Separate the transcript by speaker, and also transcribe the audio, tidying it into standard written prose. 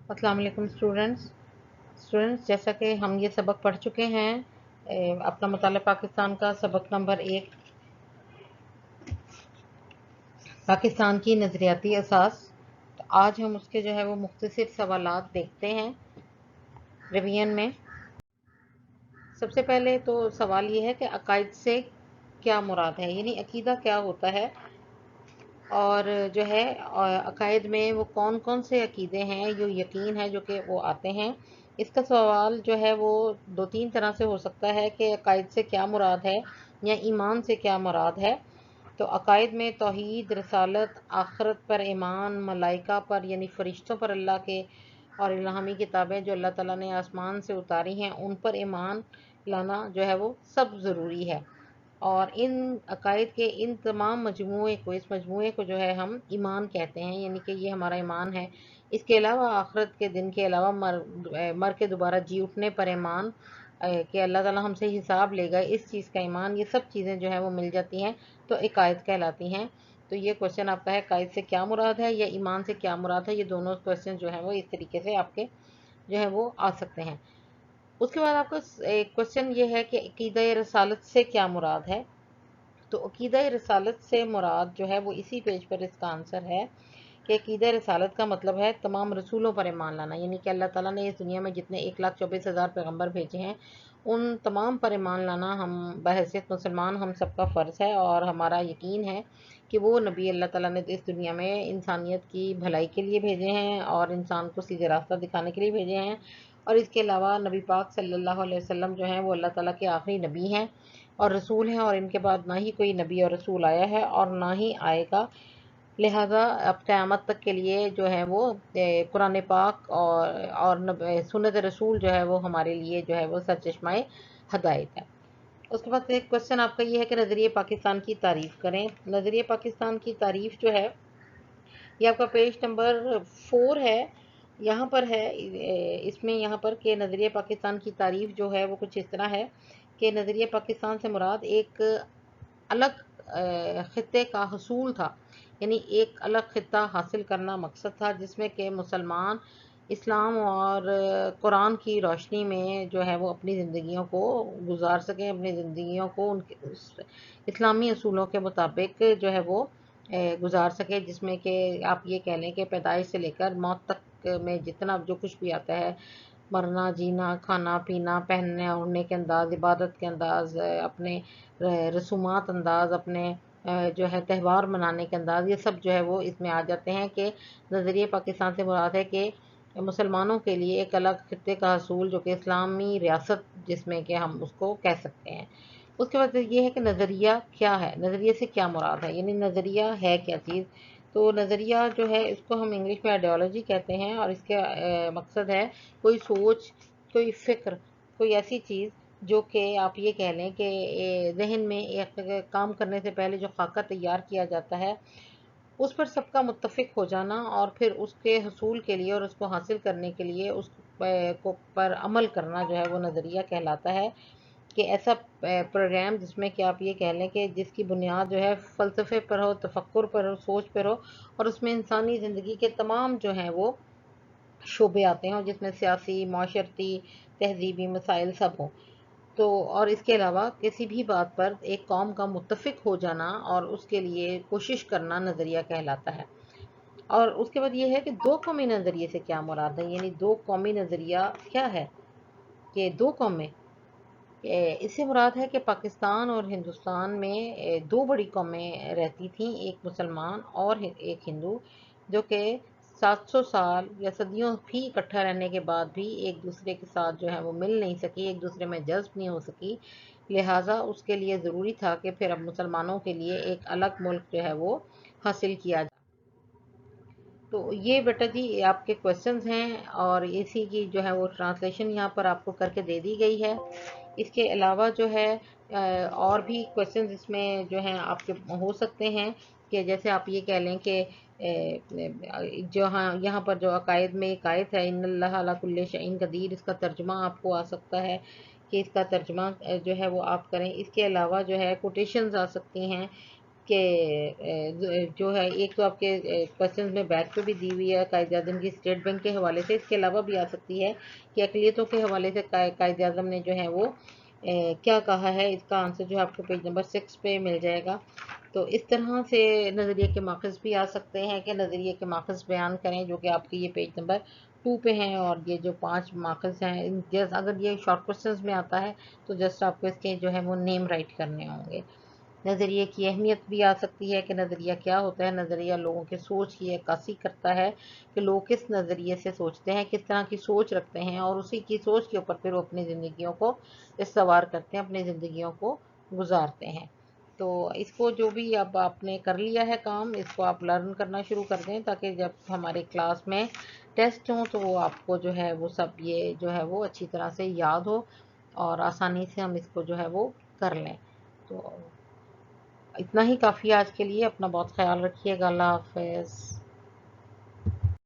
Speaker 1: السلام علیکم اسٹوڈنٹس جیسا کہ ہم یہ سبق پڑھ چکے ہیں اپنا مطالعہ پاکستان کا سبق نمبر 1 پاکستان کی نظریاتی اساس. تو آج ہم اس کے جو ہے وہ مختصر سوالات دیکھتے ہیں ریویژن میں. سب سے پہلے تو سوال یہ ہے کہ عقائد سے کیا مراد ہے، یعنی عقیدہ کیا ہوتا ہے، اور جو ہے عقائد میں وہ کون کون سے عقیدے ہیں جو یقین ہے جو کہ وہ آتے ہیں. اس کا سوال جو ہے وہ 2-3 طرح سے ہو سکتا ہے کہ عقائد سے کیا مراد ہے یا ایمان سے کیا مراد ہے. تو عقائد میں توحید، رسالت، آخرت پر ایمان، ملائکہ پر یعنی فرشتوں پر، اللہ کے اور الہامی کتابیں جو اللہ تعالیٰ نے آسمان سے اتاری ہیں ان پر ایمان لانا جو ہے وہ سب ضروری ہے. اور ان عقائد کے ان تمام اس مجموعے کو جو ہے ہم ایمان کہتے ہیں، یعنی کہ یہ ہمارا ایمان ہے. اس کے علاوہ آخرت کے دن کے علاوہ مر کے دوبارہ جی اٹھنے پر ایمان کہ اللہ تعالیٰ ہم سے حساب لے گا، اس چیز کا ایمان، یہ سب چیزیں جو ہے وہ مل جاتی ہیں تو عقائد کہلاتی ہیں. تو یہ کوشچن آپ کا ہے عقائد سے کیا مراد ہے یا ایمان سے کیا مراد ہے. یہ دونوں کوشچن جو ہیں وہ اس طریقے سے آپ کے جو ہے وہ آ سکتے ہیں. اس کے بعد آپ کا ایک کوشچن یہ ہے کہ عقیدہ رسالت سے کیا مراد ہے. تو عقیدہ رسالت سے مراد جو ہے وہ اسی پیج پر اس کا آنسر ہے کہ عقیدہ رسالت کا مطلب ہے تمام رسولوں پر ایمان لانا، یعنی کہ اللہ تعالیٰ نے اس دنیا میں جتنے 1,24,000 پیغمبر بھیجے ہیں ان تمام پر ایمان لانا ہم بحیثیت مسلمان ہم سب کا فرض ہے. اور ہمارا یقین ہے کہ وہ نبی اللہ تعالیٰ نے اس دنیا میں انسانیت کی بھلائی کے لیے بھیجے ہیں اور انسان کو سیدھے راستہ دکھانے کے لیے بھیجے ہیں. اور اس کے علاوہ نبی پاک صلی اللہ علیہ وسلم جو ہیں وہ اللہ تعالیٰ کے آخری نبی ہیں اور رسول ہیں، اور ان کے بعد نہ ہی کوئی نبی اور رسول آیا ہے اور نہ ہی آئے گا. لہذا اب قیامت تک کے لیے جو ہے وہ قرآن پاک اور سنت رسول جو ہے وہ ہمارے لیے جو ہے وہ سرچشمہ ہدایت ہے. اس کے بعد ایک کوشچن آپ کا یہ ہے کہ نظریہ پاکستان کی تعریف کریں. نظریہ پاکستان کی تعریف جو ہے یہ آپ کا پیج نمبر 4 ہے، یہاں پر ہے. اس میں یہاں پر کہ نظریہ پاکستان کی تعریف جو ہے وہ کچھ اس طرح ہے کہ نظریہ پاکستان سے مراد ایک الگ خطے کا حصول تھا، یعنی ایک الگ خطہ حاصل کرنا مقصد تھا جس میں کہ مسلمان اسلام اور قرآن کی روشنی میں جو ہے وہ اپنی زندگیوں کو گزار سکیں، اپنی زندگیوں کو ان کے اسلامی اصولوں کے مطابق جو ہے وہ گزار سکے، جس میں کہ آپ یہ کہہ لیں کہ پیدائش سے لے کر موت تک میں جتنا جو کچھ بھی آتا ہے، مرنا، جینا، کھانا پینا، پہننے اوڑھنے کے انداز، عبادت کے انداز، اپنے رسومات انداز، اپنے جو ہے تہوار منانے کے انداز، یہ سب جو ہے وہ اس میں آ جاتے ہیں. کہ نظریہ پاکستان سے مراد ہے کہ مسلمانوں کے لیے ایک الگ خطے کا حصول جو کہ اسلامی ریاست جس میں کہ ہم اس کو کہہ سکتے ہیں. اس کے بعد یہ ہے کہ نظریہ کیا ہے، نظریے سے کیا مراد ہے، یعنی نظریہ ہے کیا چیز. تو نظریہ جو ہے اس کو ہم انگلش میں آئیڈیالوجی کہتے ہیں، اور اس کا مقصد ہے کوئی سوچ، کوئی فکر، کوئی ایسی چیز جو کہ آپ یہ کہہ لیں کہ ذہن میں ایک کام کرنے سے پہلے جو خاکہ تیار کیا جاتا ہے اس پر سب کا متفق ہو جانا اور پھر اس کے حصول کے لیے اور اس کو حاصل کرنے کے لیے اس پر عمل کرنا جو ہے وہ نظریہ کہلاتا ہے. کہ ایسا پروگرام جس میں کہ آپ یہ کہہ لیں کہ جس کی بنیاد جو ہے فلسفے پر ہو، تفکر پر ہو، سوچ پر ہو، اور اس میں انسانی زندگی کے تمام جو ہیں وہ شعبے آتے ہیں جس میں سیاسی، معاشرتی، تہذیبی مسائل سب ہوں. تو اور اس کے علاوہ کسی بھی بات پر ایک قوم کا متفق ہو جانا اور اس کے لیے کوشش کرنا نظریہ کہلاتا ہے. اور اس کے بعد یہ ہے کہ دو قومی نظریے سے کیا مراد ہے، یعنی دو قومی نظریہ کیا ہے کہ دو قومیں. اس سے مراد ہے کہ پاکستان اور ہندوستان میں دو بڑی قومیں رہتی تھیں، ایک مسلمان اور ایک ہندو، جو کہ 700 سال یا صدیوں بھی اکٹھا رہنے کے بعد بھی ایک دوسرے کے ساتھ جو ہے وہ مل نہیں سکی، ایک دوسرے میں جذب نہیں ہو سکی. لہٰذا اس کے لیے ضروری تھا کہ پھر اب مسلمانوں کے لیے ایک الگ ملک جو ہے وہ حاصل کیا جائے. تو یہ بیٹا جی آپ کے کوشچنز ہیں اور اسی کی جو ہے وہ ٹرانسلیشن یہاں پر آپ کو کر کے دے دی گئی ہے. اس کے علاوہ جو ہے اور بھی کوشچنز اس میں جو ہیں آپ کے ہو سکتے ہیں کہ جیسے آپ یہ کہہ لیں کہ جو یہاں پر جو عقائد میں ایک آیت ہے ان اللہ علی کل شیء قدیر، اس کا ترجمہ آپ کو آ سکتا ہے کہ اس کا ترجمہ جو ہے وہ آپ کریں. اس کے علاوہ جو ہے کوٹیشنز آ سکتی ہیں کہ جو ہے ایک تو آپ کے کوشچنز میں بیک پہ بھی دی ہوئی ہے قائد اعظم کی اسٹیٹ بینک کے حوالے سے، اس کے علاوہ بھی آ سکتی ہے کہ اقلیتوں کے حوالے سے قائد اعظم نے جو ہے وہ کیا کہا ہے. اس کا آنسر جو ہے آپ کو پیج نمبر 6 پہ مل جائے گا. تو اس طرح سے نظریے کے ماخذ بھی آ سکتے ہیں کہ نظریے کے ماخذ بیان کریں، جو کہ آپ کے یہ پیج نمبر 2 پہ ہیں. اور یہ جو 5 ماخذ ہیں، اگر یہ شارٹ کوشچنز میں آتا ہے تو جسٹ آپ کو اس کے جو ہے وہ نیم رائٹ کرنے ہوں گے. نظریے کی اہمیت بھی آ سکتی ہے کہ نظریہ کیا ہوتا ہے. نظریہ لوگوں کے سوچ کی عکاسی کرتا ہے کہ لوگ کس نظریے سے سوچتے ہیں، کس طرح کی سوچ رکھتے ہیں، اور اسی کی سوچ کے اوپر پھر وہ اپنی زندگیوں کو استوار کرتے ہیں، اپنی زندگیوں کو گزارتے ہیں. تو اس کو جو بھی اب آپ نے کر لیا ہے کام، اس کو آپ لرن کرنا شروع کر دیں تاکہ جب ہمارے کلاس میں ٹیسٹ ہوں تو وہ آپ کو جو ہے وہ سب یہ جو ہے وہ اچھی طرح سے یاد ہو اور آسانی سے ہم اس کو جو ہے وہ کر لیں. تو اتنا ہی کافی آج کے لیے. اپنا بہت خیال رکھیے گا. اللہ حافظ.